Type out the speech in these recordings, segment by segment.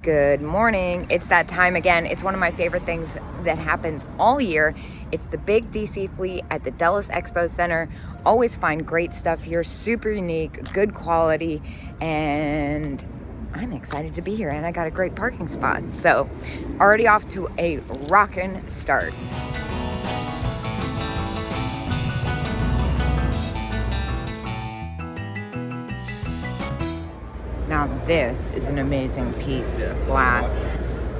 Good morning. It's that time again. It's one of my favorite things that happens all year. It's the big DC Flea at the Dallas Expo Center. Always find great stuff here, super unique, good quality, and I'm excited to be here, and I got a great parking spot. So already off to a rockin' start. Now this is an amazing piece of glass.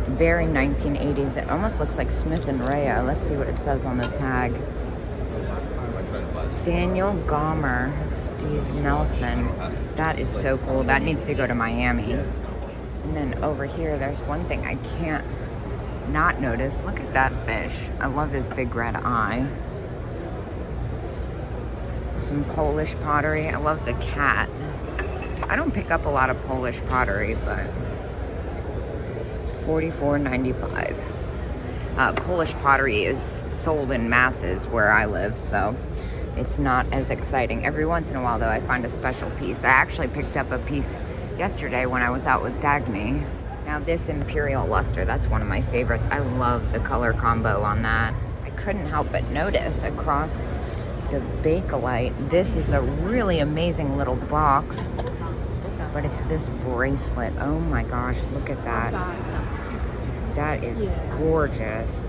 Very 1980s. It almost looks like Smith & Rhea. Let's see what it says on the tag. Daniel Gomer, Steve Nelson. That is so cool. That needs to go to Miami. And then over here, there's one thing I can't not notice. Look at that fish. I love his big red eye. Some Polish pottery. I love the cat. I don't pick up a lot of Polish pottery, but $44.95. Polish pottery is sold in masses where I live, so it's not as exciting. Every once in a while, though, I find a special piece. I actually picked up a piece yesterday when I was out with Dagny. Now this Imperial Luster, that's one of my favorites. I love the color combo on that. I couldn't help but notice across the Bakelite, this is a really amazing little box, but it's this bracelet. Oh my gosh, look at that. That is gorgeous.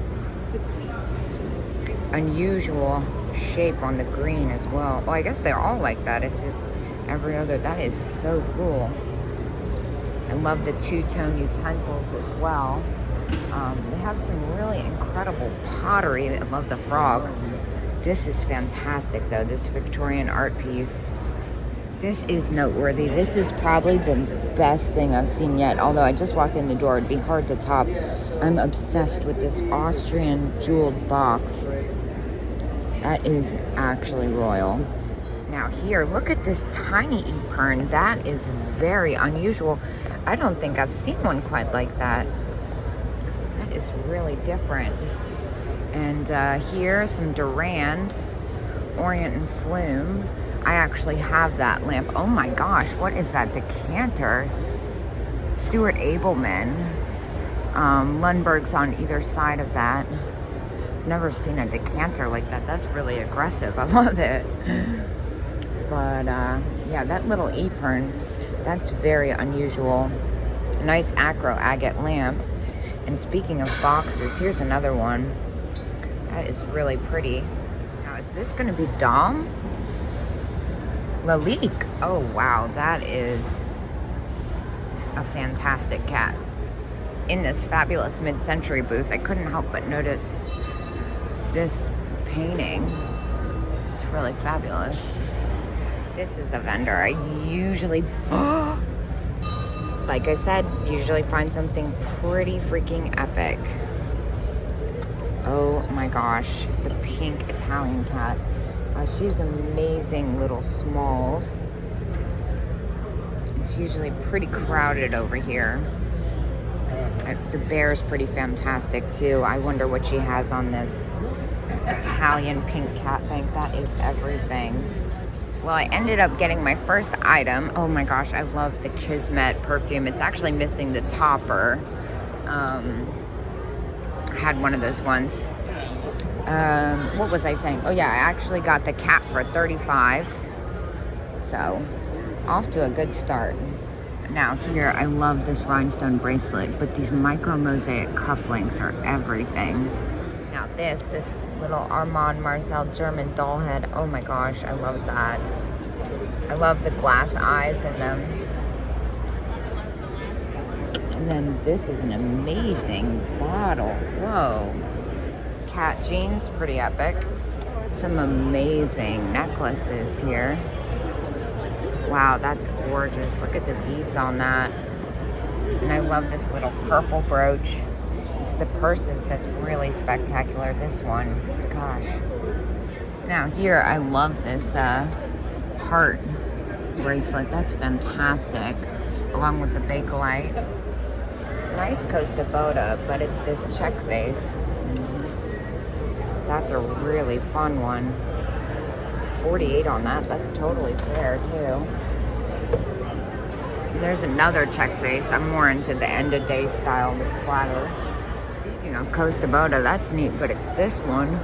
Unusual shape on the green as well. Oh, I guess they're all like that. It's just every other. That is so cool. I love the two-tone utensils as well. They have some really incredible pottery. I love the frog. This is fantastic, though. This Victorian art piece. This is noteworthy. This is probably the best thing I've seen yet. Although I just walked in the door, it'd be hard to top. I'm obsessed with this Austrian jeweled box. That is actually royal. Now here, look at this tiny epergne. That is very unusual. I don't think I've seen one quite like that. That is really different. And here, some Durand, Orient and Flume. I actually have that lamp. Oh my gosh, what is that decanter? Stuart Abelman. Lundberg's on either side of that. I've never seen a decanter like that. That's really aggressive. I love it. But yeah, that little epergne, that's very unusual. Nice acro agate lamp. And speaking of boxes, here's another one. That is really pretty. Now, is this going to be Dom? Lalique. Oh, wow. That is a fantastic cat. In this fabulous mid-century booth, I couldn't help but notice this painting. It's really fabulous. This is the vendor. I usually, like I said, usually find something pretty freaking epic. Oh my gosh, the pink Italian cat. She's amazing little smalls. It's usually pretty crowded over here. The bear's pretty fantastic too. I wonder what she has on this Italian pink cat bank. That is everything. Well, I ended up getting my first item. Oh my gosh, I love the Kismet perfume. It's actually missing the topper. I had one of those ones. What was I saying? Oh yeah, I actually got the cap for $35. So, off to a good start. Now here, I love this rhinestone bracelet, but these micro mosaic cufflinks are everything. Now this little Armand Marcel German doll head. Oh my gosh, I love that. I love the glass eyes in them. And then this is an amazing bottle. Whoa. Cat jeans, pretty epic. Some amazing necklaces here. Wow, that's gorgeous. Look at the beads on that. And I love this little purple brooch. It's the purses that's really spectacular. This one, gosh. Now here, I love this heart bracelet. That's fantastic. Along with the Bakelite. Nice Costa Boda, but it's this check face. That's a really fun one. 48 on that. That's totally fair too. There's another check base. I'm more into the end of day style, the splatter. Speaking of Costa Boda, that's neat, but it's this one.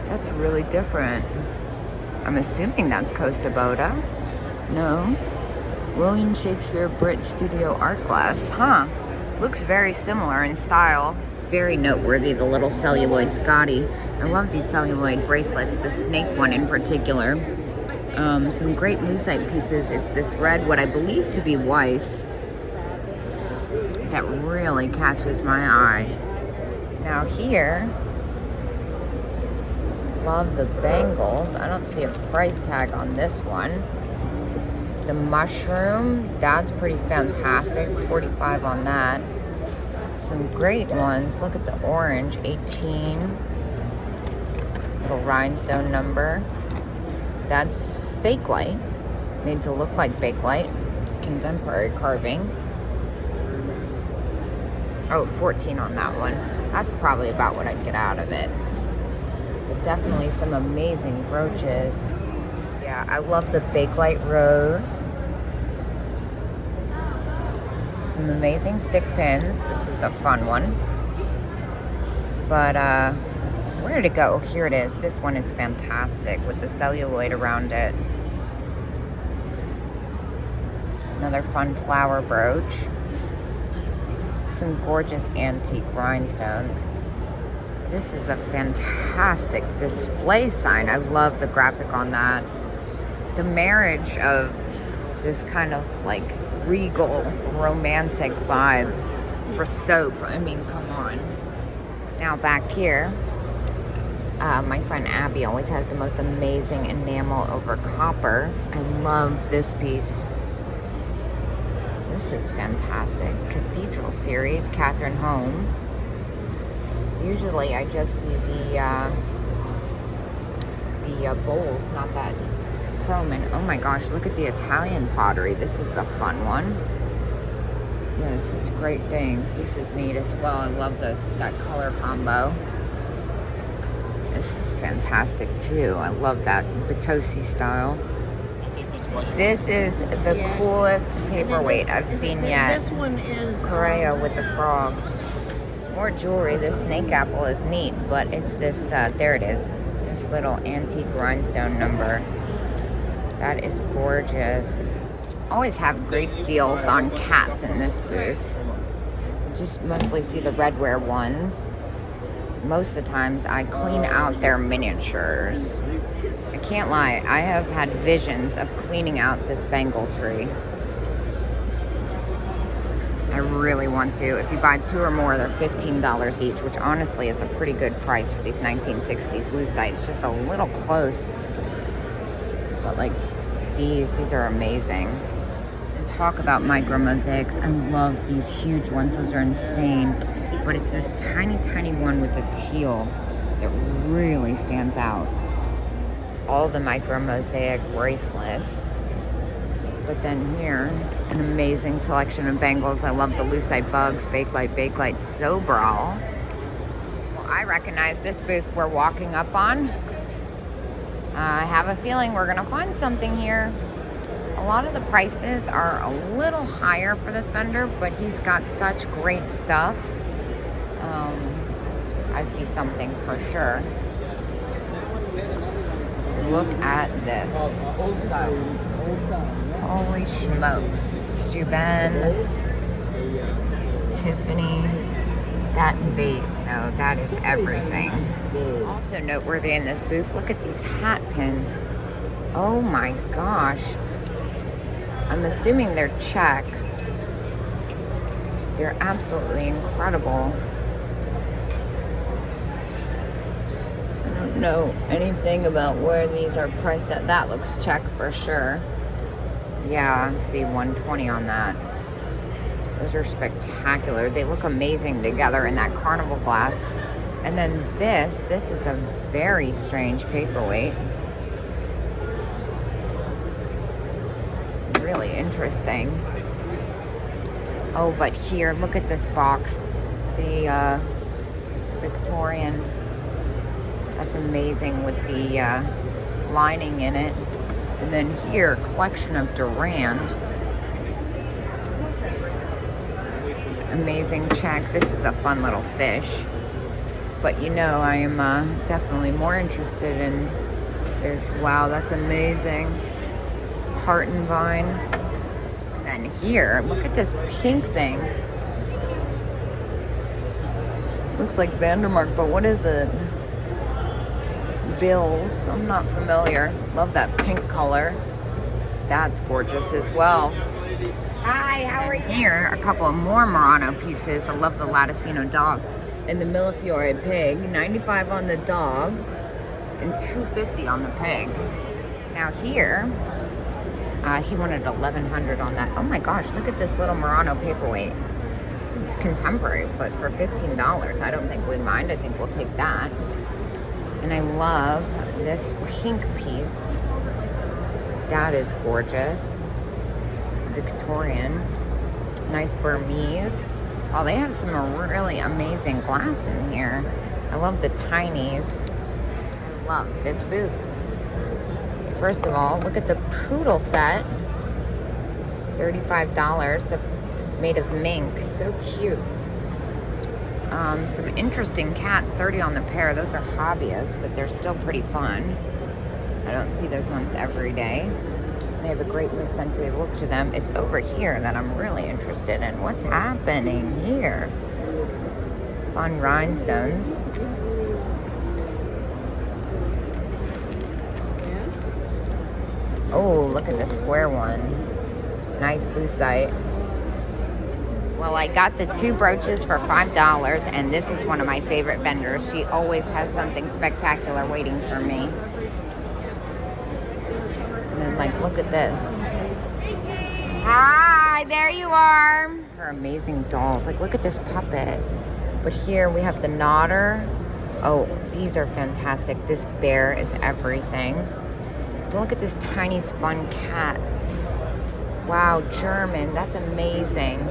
That's really different. I'm assuming that's Costa Boda. No. William Shakespeare Brit Studio Art Glass. Huh. Looks very similar in style. Very noteworthy, the little celluloid Scotty. I love these celluloid bracelets, the snake one in particular. Some great lucite pieces. It's this red, what I believe to be Weiss, that really catches my eye. Now here, love the bangles. I don't see a price tag on this one. The mushroom, that's pretty fantastic. 45 on that. Some great ones. Look at the orange, 18. Little rhinestone number. That's fake light, made to look like bakelite. Contemporary carving. Oh, 14 on that one. That's probably about what I'd get out of it. But definitely some amazing brooches. Yeah, I love the bakelite rose. Some amazing stick pins. This is a fun one. But where did it go? Oh, here it is. This one is fantastic with the celluloid around it. Another fun flower brooch. Some gorgeous antique rhinestones. This is a fantastic display sign. I love the graphic on that. The marriage of this kind of like regal, romantic vibe for soap. I mean, come on. Now back here, my friend Abby always has the most amazing enamel over copper. I love this piece. This is fantastic. Cathedral series, Catherine Home. Usually I just see the bowls, not that chrome. And oh my gosh, look at the Italian pottery. This is a fun one. Yes, such great things. This is neat as well. I love that color combo. This is fantastic too. I love that Batosi style. This is the coolest paperweight I've seen yet. This one is Correa with the frog. More jewelry. This snake apple is neat, but it's this, there it is. This little antique rhinestone number. That is gorgeous. Always have great deals on cats in this booth. Just mostly see the redware ones. Most of the times I clean out their miniatures. I can't lie, I have had visions of cleaning out this Bengal tree. I really want to. If you buy 2 or more, they're $15 each, which honestly is a pretty good price for these 1960s lucite. It's just a little close. But like these are amazing. And talk about micro mosaics. I love these huge ones. Those are insane. But it's this tiny, tiny one with the teal that really stands out. All the micro mosaic bracelets. But then here, an amazing selection of bangles. I love the lucite bugs, bakelite, Sobral. Well, I recognize this booth we're walking up on. I have a feeling we're gonna find something here. A lot of the prices are a little higher for this vendor, but he's got such great stuff. I see something for sure. Look at this. Holy smokes. Steuben, Tiffany. That vase, though, that is everything. Also noteworthy in this booth, look at these hat pins. Oh my gosh. I'm assuming they're Czech. They're absolutely incredible. I don't know anything about where these are priced at. That looks Czech for sure. Yeah, I see 120 on that. Those are spectacular. They look amazing together in that carnival glass. And then this is a very strange paperweight. Really interesting. Oh, but here, look at this box. The Victorian. That's amazing with the lining in it. And then here, collection of Durand. amazing check. This is a fun little fish. But you know, I am definitely more interested in this. Wow, that's amazing. Heart and vine. And then here, look at this pink thing. Looks like Vandermark, but what is it? Bills. I'm not familiar. Love that pink color. That's gorgeous as well. Hi, how are you? Here, a couple of more Murano pieces. I love the Latticino dog and the Millefiore pig. 95 on the dog and $250 on the pig. Now here, he wanted 1,100 on that. Oh my gosh, look at this little Murano paperweight. It's contemporary, but for $15, I don't think we mind. I think we'll take that. And I love this pink piece. That is gorgeous. Victorian. Nice Burmese. Oh, they have some really amazing glass in here. I love the tinies. I love this booth. First of all, look at the poodle set. $35. Made of mink. So cute. Some interesting cats. 30 on the pair. Those are hobbyists, but they're still pretty fun. I don't see those ones every day. They have a great mid-century look to them. It's over here that I'm really interested in. What's happening here? Fun rhinestones. Oh, look at the square one. Nice lucite. Well, I got the 2 brooches for $5, and this is one of my favorite vendors. She always has something spectacular waiting for me. And then, like, look at this. Hi, there you are. They're amazing dolls. Like, look at this puppet. But here we have the Nodder. Oh, these are fantastic. This bear is everything. Look at this tiny spun cat. Wow, German. That's amazing.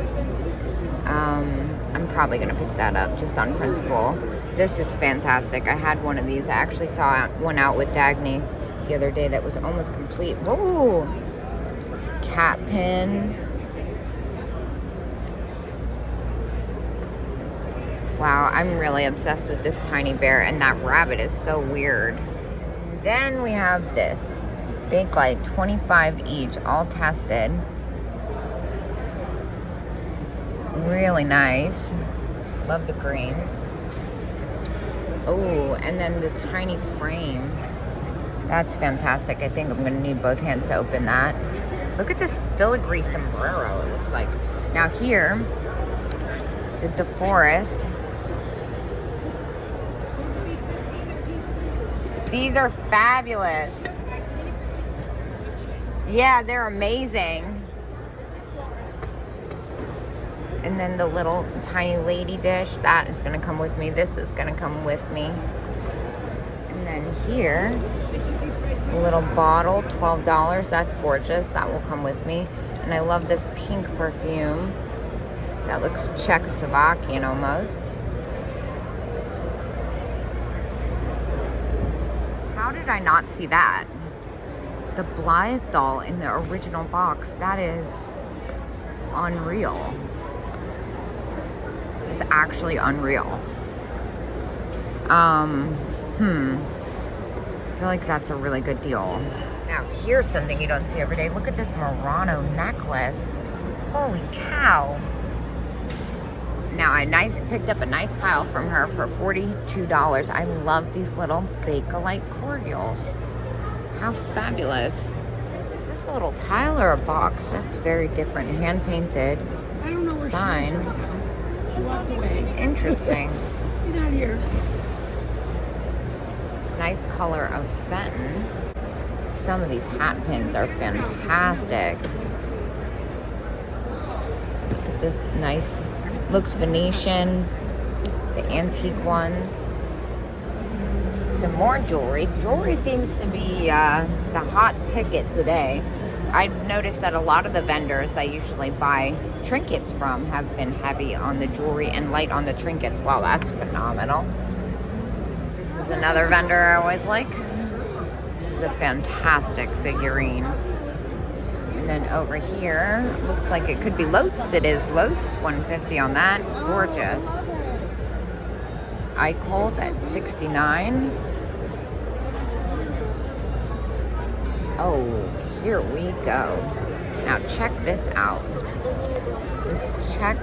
I'm probably going to pick that up just on principle. This is fantastic. I had one of these. I actually saw one out with Dagny the other day that was almost complete. Whoa! Cat pin. Wow, I'm really obsessed with this tiny bear, and that rabbit is so weird. Then we have this. Bakelite, 25 each, all tested. Really nice. Love the greens. Oh, and then the tiny frame. That's fantastic. I think I'm going to need both hands to open that. Look at this filigree sombrero, it looks like. Now here, did the forest. These are fabulous. Yeah, they're amazing. And then the little tiny lady dish, that is going to come with me. This is going to come with me. And then here, a little bottle, $12. That's gorgeous. That will come with me. And I love this pink perfume. That looks Czechoslovakian almost. How did I not see that? The Blythe doll in the original box. That is unreal. It's actually unreal. I feel like that's a really good deal. Now here's something you don't see every day. Look at this Murano necklace. Holy cow. Now I picked up a nice pile from her for $42. I love these little Bakelite cordials. How fabulous. Is this a little tile or a box? That's very different. Hand painted. I don't know where signed. She walked away. Interesting. Get out of here. Nice color of Fenton. Some of these hat pins are fantastic. Look at this nice, looks Venetian. The antique ones. Some more jewelry. Jewelry seems to be the hot ticket today. I've noticed that a lot of the vendors I usually buy trinkets from have been heavy on the jewelry and light on the trinkets. Wow, that's phenomenal. This is another vendor I always like. This is a fantastic figurine. And then over here, looks like it could be Lotes. It is Lotes, 150 on that. Gorgeous. Cold at 69. Oh, here we go. Now check this out. This check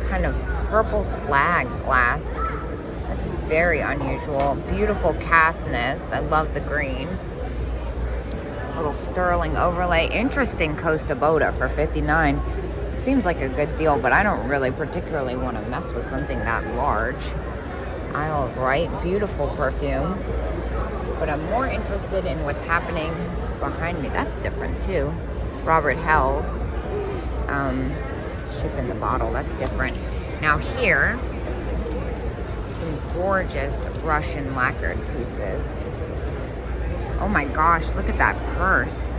kind of purple slag glass. That's very unusual. Beautiful calfness. I love the green. Little sterling overlay. Interesting Costa Boda for 59. It seems like a good deal, but I don't really particularly want to mess with something that large. Isle of Wight. Beautiful perfume. But I'm more interested in what's happening behind me. That's different too. Robert Held. Ship in the bottle. That's different. Now here, some gorgeous Russian lacquered pieces. Oh my gosh, look at that purse.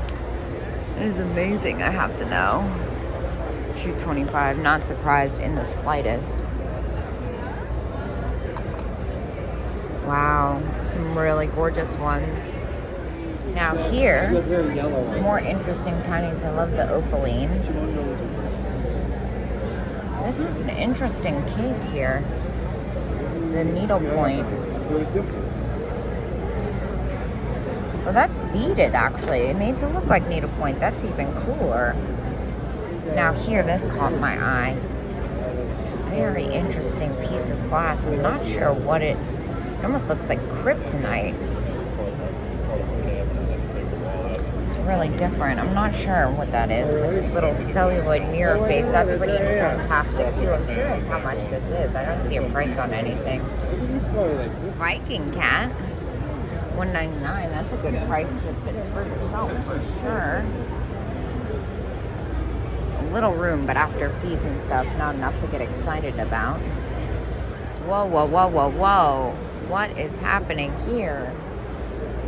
It is amazing, I have to know. $225, not surprised in the slightest. Wow, some really gorgeous ones. Now here, more interesting tinies. I love the opaline. This is an interesting case here. The needlepoint. Well, that's beaded actually. It makes it look like needlepoint. That's even cooler. Now here, this caught my eye. Very interesting piece of glass. I'm not sure what it almost looks like kryptonite. It's really different. I'm not sure what that is, but this little celluloid mirror face, that's pretty fantastic too. I'm curious how much this is. I don't see a price on anything. Viking cat, $199. That's a good price if it's for yourself for sure. A little room, but after fees and stuff, not enough to get excited about. Whoa, whoa, whoa, whoa, whoa. What is happening here?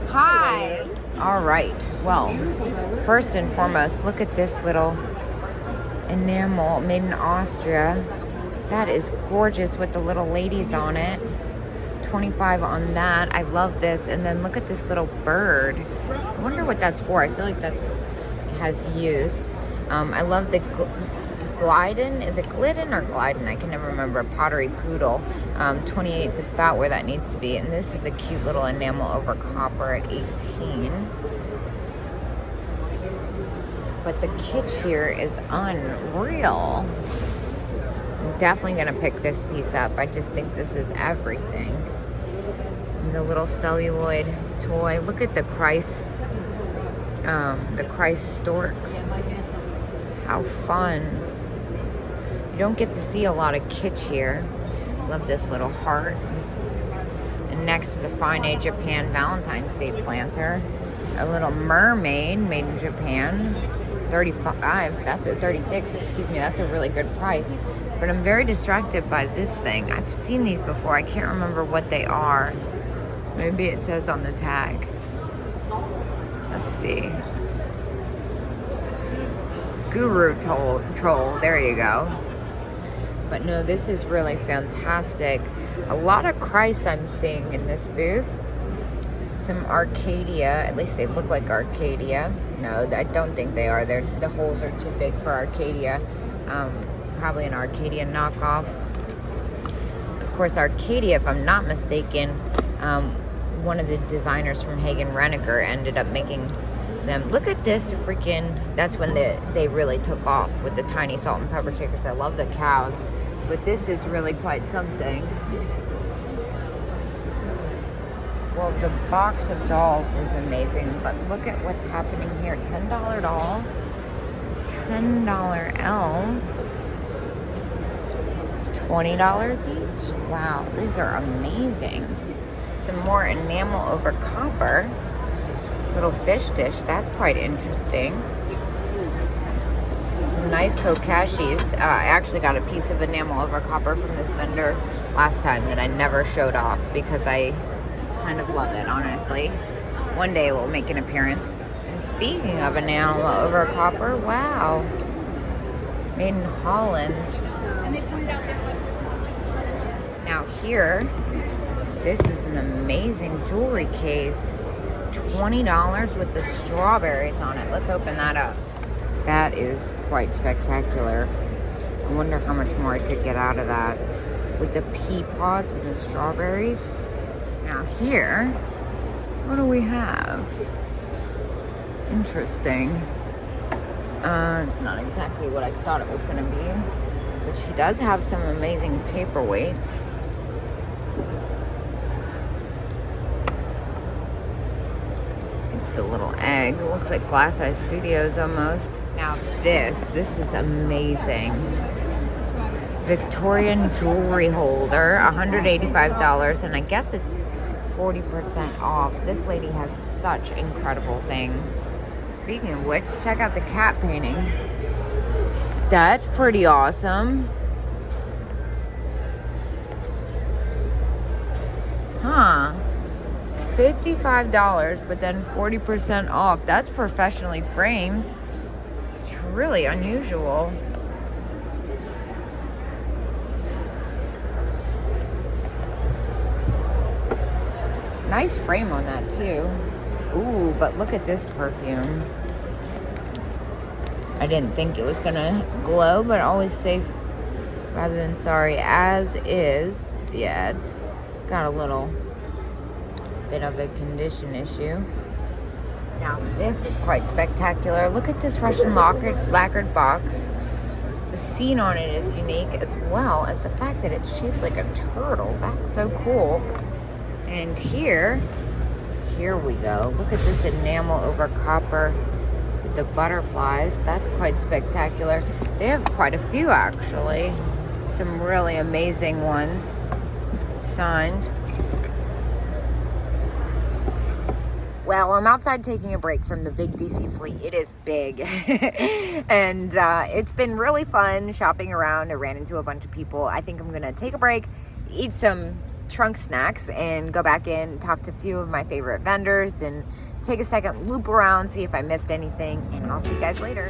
Hi! All right, well, first and foremost, look at this little enamel made in Austria. That is gorgeous with the little ladies on it. 25 on that. I love this. And then look at this little bird. I wonder what that's for. I feel like that's has use. I love the Glidden. Is it Glidden or Glidden? I can never remember. Pottery Poodle. 28 is about where that needs to be. And this is a cute little enamel over copper at 18. But the kitsch here is unreal. I'm definitely going to pick this piece up. I just think this is everything. And the little celluloid toy. Look at the Christ storks. How fun. You don't get to see a lot of kitsch here. Love this little heart. And next to the Fine A Japan Valentine's Day planter, a little mermaid made in Japan. 35, that's a 36, excuse me, that's a really good price. But I'm very distracted by this thing. I've seen these before. I can't remember what they are. Maybe it says on the tag. Let's see. Guru Troll, there you go. But no, this is really fantastic. A lot of Christ I'm seeing in this booth. Some Arcadia, at least they look like Arcadia. No, I don't think they are. The holes are too big for Arcadia. Probably an Arcadia knockoff. Of course, Arcadia, if I'm not mistaken, one of the designers from Hagen Renneker ended up making them. Look at this freaking, that's when they really took off with the tiny salt and pepper shakers. I love the cows, but this is really quite something. Well, the box of dolls is amazing, but look at what's happening here. $10 dolls, $10 elves, $20 each. Wow, these are amazing. Some more enamel over copper. Little fish dish, that's quite interesting. Some nice kokashis. I actually got a piece of enamel over copper from this vendor last time that I never showed off because I kind of love it, honestly. One day it will make an appearance. And speaking of enamel over copper, wow. Made in Holland. Now here, this is an amazing jewelry case. $20 with the strawberries on it. Let's open that up. That is quite spectacular. I wonder how much more I could get out of that with the pea pods and the strawberries. Now here, what do we have? Interesting. It's not exactly what I thought it was going to be, but she does have some amazing paperweights. The little egg looks like Glass Eye Studios almost. Now this is amazing. Victorian jewelry holder, $185, and I guess it's 40% off. This lady has such incredible things. Speaking of which, check out the cat painting. That's pretty awesome. Huh. $55, but then 40% off. That's professionally framed. It's really unusual. Nice frame on that too. Ooh, but look at this perfume. I didn't think it was gonna glow, but always safe rather than sorry. As is. Yeah, it's got a little bit of a condition issue. Now this is quite spectacular. Look at this Russian lacquered box. The scene on it is unique, as well as the fact that it's shaped like a turtle. That's so cool. And here we go. Look at this enamel over copper with the butterflies. That's quite spectacular. They have quite a few, actually. Some really amazing ones signed. Well, I'm outside taking a break from the big DC Flea. It is big. And it's been really fun shopping around. I ran into a bunch of people. I think I'm going to take a break, eat some trunk snacks, and go back in, talk to a few of my favorite vendors, and take a second loop around, see if I missed anything. And I'll see you guys later.